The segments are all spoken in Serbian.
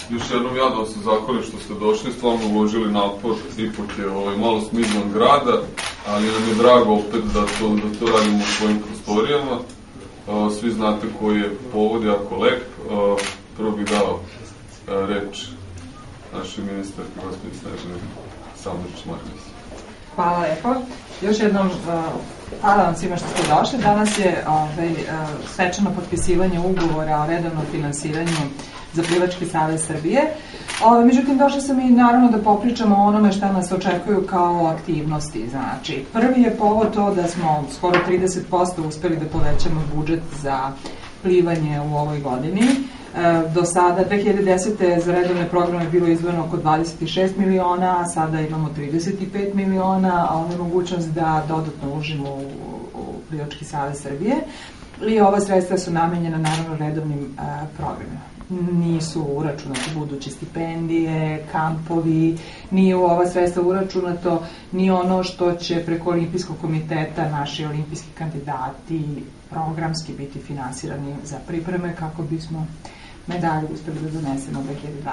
Još jednom ja da vam se zahvalim što ste došli, stvarno uložili napor, ipak je malo smo izvan grada, ali nam je drago opet da to radimo u svojim prostorijama. Svi znate koji je povod, jako lep. Prvo bih dao reč našoj ministarki, gospođi Snežani Sandrić-Marković. Hvala lepo. Još jednom hvala vam svima što ste došli. Danas je svečano potpisivanje ugovora o redovnom finansiranju za Plivački savez Srbije. Međutim, došli sam i naravno da popričamo o onome šta nas očekuju kao aktivnosti. Znači, prvi je povod to da smo skoro 30% uspeli da povećamo budžet za plivanje u ovoj godini. Do sada, 2010. za redovne programe je bilo izdvojeno oko 26 miliona, a sada imamo 35 miliona, a ovo je mogućnost da dodatno uložimo u Plivački savez Srbije. I ova sredstva su namenjena naravno redovnim programima. Nisu uračunate buduće stipendije, kampovi, nije u ova sredstva uračunato ni ono što će preko Olimpijskog komiteta naši olimpijski kandidati programski biti finansirani za pripreme kako bismo medalje uspeli da donesemo 2012.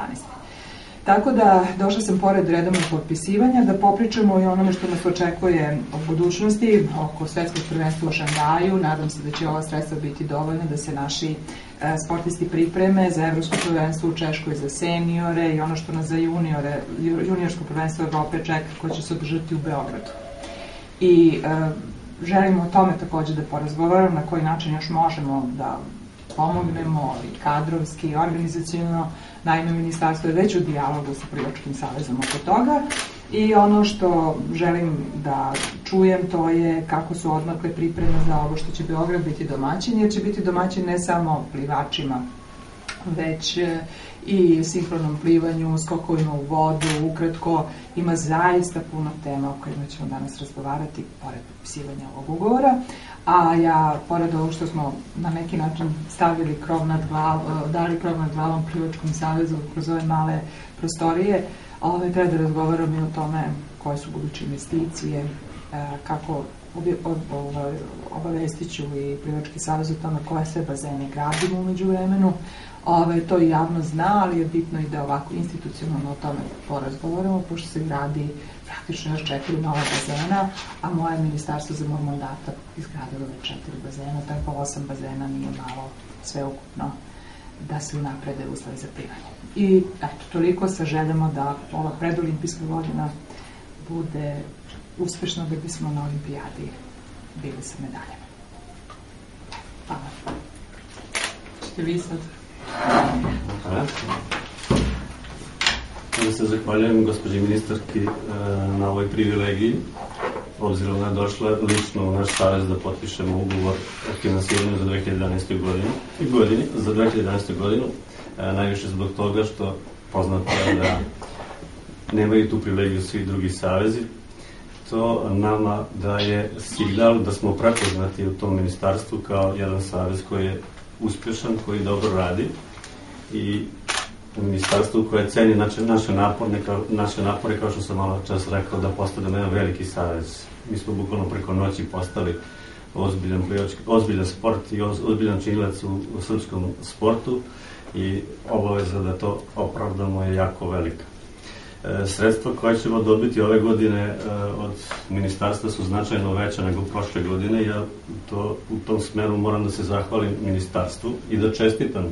Tako da došla sam pored redovnog potpisivanja da popričamo i onome što nas očekuje u budućnosti oko svetskog prvenstva u Šangaju. Nadam se da će ova sredstva biti dovoljna da se naši sportisti pripreme za evropsko prvenstvo u Češkoj za seniore i ono što nas za juniorsko prvenstvo Evrope čeka koje će se održati u Beogradu. I želimo o tome takođe da porazgovaram na koji način još možemo da pomognemo i kadrovski i organizacijalno. Naime, ministarstvo je već u dijalogu sa Plivačkim savezom oko toga i ono što želim da čujem to je kako su odmakle pripreme za ovo što će Beograd biti domaćin, jer će biti domaćin ne samo plivačima, već i sinhronom plivanju, skokovima u vodu. Ukratko, ima zaista puno tema o kojima ćemo danas razgovarati pored potpisivanja ovog ugovora. A ja, pored ovog što smo na neki način stavili krov nad glavom, dali krov nad glavom Plivačkom savezu kroz ove male prostorije, treba da razgovaram i o tome koje su buduće investicije, kako obavestit ću i Plivački savez o tome koje sve bazene gradimo umeđu vremenu. To i javno zna, ali je bitno i da ovako institucionalno o tome porazgovaramo, pošto se gradi praktično još 4 nova bazena, a moje ministarstvo za moj mandata izgradilo već 4 bazena, tako 8 bazena nije malo sveukupno da se unaprede uslovi za plivanje. I eto, toliko sa željamo da ova predolimpijska godina bude uspešna da bismo na olimpijadi bili sa medaljama. Hvala. Ćete vi sad? Hvala. Da se zahvaljujem gospođi ministarki na ovoj privilegiji, obzirom da je došla lično u naš savez da potpišemo ugovor o finansiranju za 2011. godinu, najviše zbog toga što poznato je da nemaju tu privilegiju svi drugi savezi. To nama daje signal da smo prepoznati u tom ministarstvu kao jedan savez koji je uspešan, koji dobro radi i ministarstvo koje ceni naše napore, kao što sam malo čas rekao, da postanemo jedan veliki savez. Mi smo bukvalno preko noći postali ozbiljan sport i ozbiljan činilac u srpskom sportu i obaveza da to opravdamo je jako velika. Sredstva koje ćemo dobiti ove godine od ministarstva su značajno veća nego prošle godine. Ja u tom smeru moram da se zahvalim ministarstvu i da čestitam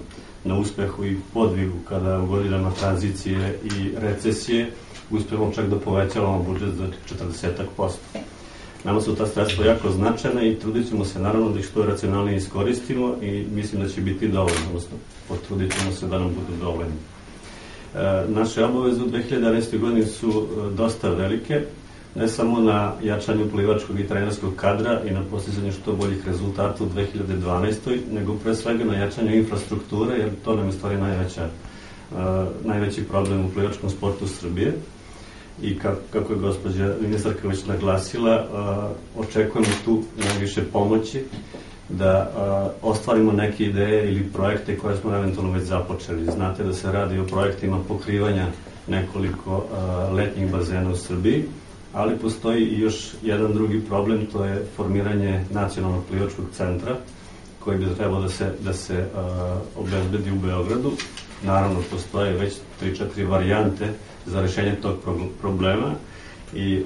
na uspehu i podvigu kada u godinama tranzicije i recesije uspemo čak da povećavamo budžet za 40%. Nama su ta sredstva jako značajna i trudit ćemo se naravno da ih što racionalnije iskoristimo i mislim da će biti dovoljno, odnosno potrudit ćemo se da nam budu dovoljni. Naše obaveze u 2011. godini su dosta velike, ne samo na jačanju plivačkog i trenerskog kadra i na postizanju što boljih rezultata u 2012. nego pre svega na jačanju infrastrukture, jer to nam je stvari najveći problem u plivačkom sportu Srbije. I kako je gospođa ministarka već naglasila, očekujemo tu najviše pomoći da ostvarimo neke ideje ili projekte koje smo eventualno već započeli. Znate da se radi o projektima pokrivanja nekoliko letnjih bazena u Srbiji, ali postoji i još jedan drugi problem, to je formiranje nacionalnog plivačkog centra koji bi trebalo da se obezbedi u Beogradu naravno postoje već 3-4 varijante za rešenje tog problema i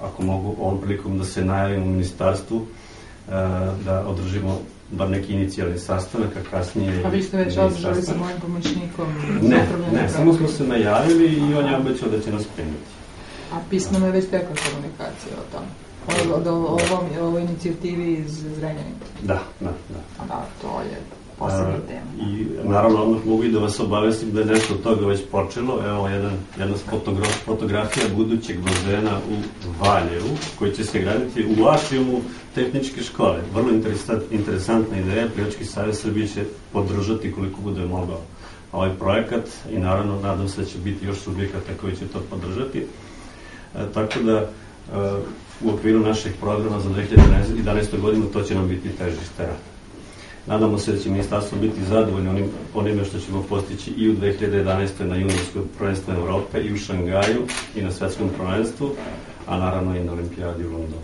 ako mogu ovom prilikom da se najavim u ministarstvu da održimo bar neki inicijalni sastanak, a kasnije... A vi ste već održali sa mojim pomoćnikom? Ne, samo smo se najavili i on je obećao da će nas primiti. A pismeno je već tekla komunikacija o tom? O ovoj inicijativi iz Zrenjanina? Da. A da, to je posebna tema. I naravno odmah mogu i da vas obavestim da je nešto od toga već počelo. Evo jedna fotografija budućeg bazena u Valjevu, koji će se graditi u atriumu tehničke škole. Vrlo interesantna ideja. Plivački savez Srbije će podržati koliko bude mogao ovaj projekat i naravno nadam se da će biti još subjekata koji će to podržati. Tako da u okviru našeg programa za 2011. godinu to će nam biti težište rada. Nadamo se da će ministarstvo biti zadovoljno onime što ćemo postići i u 2011. na juniorskom prvenstvu Evrope i u Šangaju i na svetskom prvenstvu, a naravno i na olimpijadi u Londonu.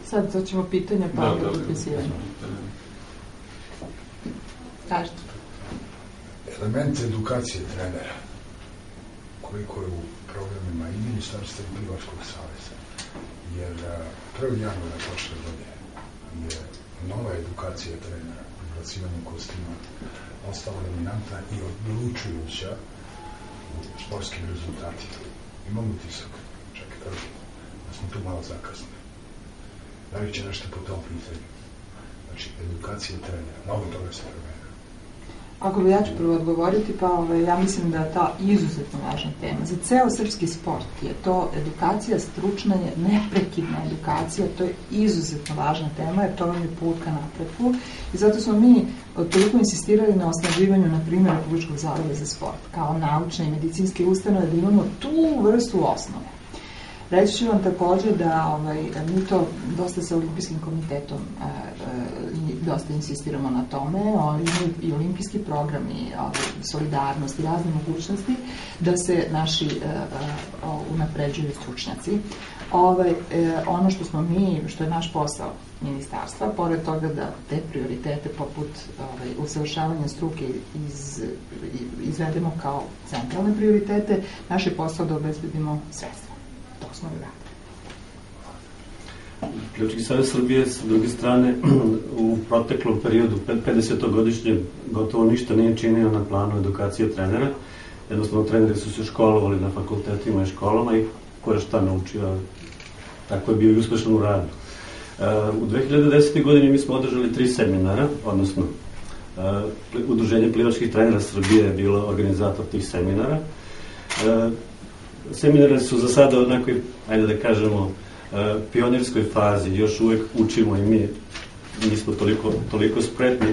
Sad ćemo pitanja pa onda potpisivanje. Kažete. Element edukacije trenera, koliko je u programima i ministarstva i Plivačkog saveza, jer 1. januara prošle godine je nova edukacija trenera, izbacivanjem kostima, ostala dominantna i odlučujuća u sportskim rezultatima. Imam utisak, čak da smo tu malo zakasnili. Da li će nešto po tom pitanju? Znači, edukacija trenera, mnogo toga se promenila. Ako bi ja ću prvo odgovoriti, pa ja mislim da je ta izuzetno važna tema. Za ceo srpski sport je to edukacija, stručna je neprekidna edukacija, to je izuzetno važna tema, jer to vam je put ka napretku. I zato smo mi toliko insistirali na osnaživanju, na primjer, Republičkog zavoda za sport, kao naučne i medicinske ustanove, da imamo tu vrstu osnove. Reći ću vam takođe da mi to dosta sa Olimpijskim komitetom dosta insistiramo na tome, i olimpijski program i solidarnost i razne mogućnosti da se naši unapređuju stručnjaci. Ono što smo mi, što je naš posao ministarstva, pored toga da te prioritete poput usavršavanja struke izvedemo kao centralne prioritete, naš je posao da obezbedimo sredstva. To smo i radili. Plivački savez Srbije, sa druge strane, u proteklom periodu, 50-godišnjem, gotovo ništa nije činio na planu edukacije trenera. Jednostavno, treneri su se školovali na fakultetima i školama i ko je šta naučio, tako je bio i uspešan u radu. U 2010. godini mi smo održali 3 seminara, odnosno Udruženje plivačkih trenera Srbije je bilo organizator tih seminara. Seminari su za sada u nekoj, ajde da kažemo, pionirskoj fazi, još uvek učimo i mi nismo toliko spretni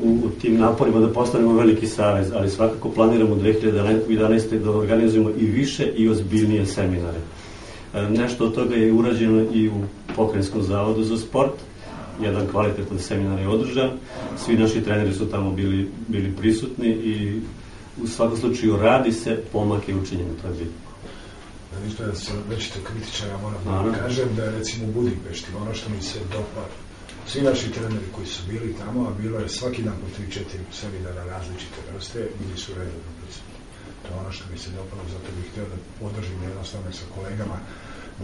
u tim naporima da postanemo veliki savez, ali svakako planiramo u 2011. da organizujemo i više i ozbiljnije seminare. Nešto od toga je urađeno i u Pokrajinskom zavodu za sport, jedan kvalitetan seminar je održan, svi naši treneri su tamo bili prisutni i u svakom slučaju radi se, pomak je učinjen, to je bitno. Isto da se većite kritičar, ja moram da kažem da je recimo u Budimpešti, ono što mi se dopada, svi naši treneri koji su bili tamo, a bilo je svaki dan po 3-4 seminara različite vrste, bili su redovno prisutni. To je ono što mi se dopada, zato bih htio da podržim jednostavno sa kolegama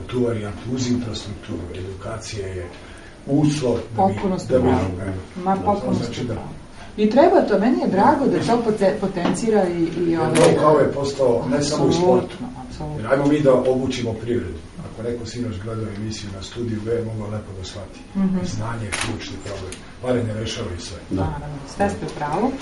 u tu varijantu uz infrastrukturu. Edukacija je uslov da bi... Potpuno I treba to, meni je drago da to potencira i know-how je postao ne samo u sportu. Jer ajmo mi da obučimo privredu. Ako neko sinoć gledao emisiju na Studiju B, mogao lepo da shvati. Znanje je ključni problem. Pare ne rešavaju sve. Naravno, sve ste u pravu.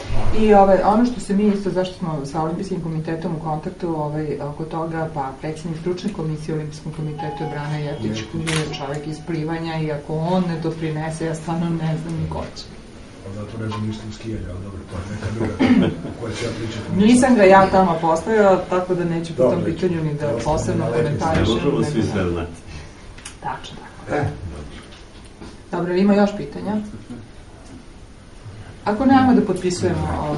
I ono što se mi isto, zašto smo sa Olimpijskim komitetom u kontaktu oko toga, pa predsjednik stručne komisije u Olimpijskom komitetu je Brana Jeftić, koji je čovjek iz plivanja i ako on ne doprinese, ja stvarno ne znam ni ko će. Zato ne znam ništa u skijanju, ali dobro, to je neka druga koja će ja pričati. Nisam ga ja tamo postavila, tako da neću po tom pitanju ni da posebno komentarišem. Ne možemo svi sve znati. Tačno, tako. Dobro, ima još pitanja? Ako nemamo da potpisujemo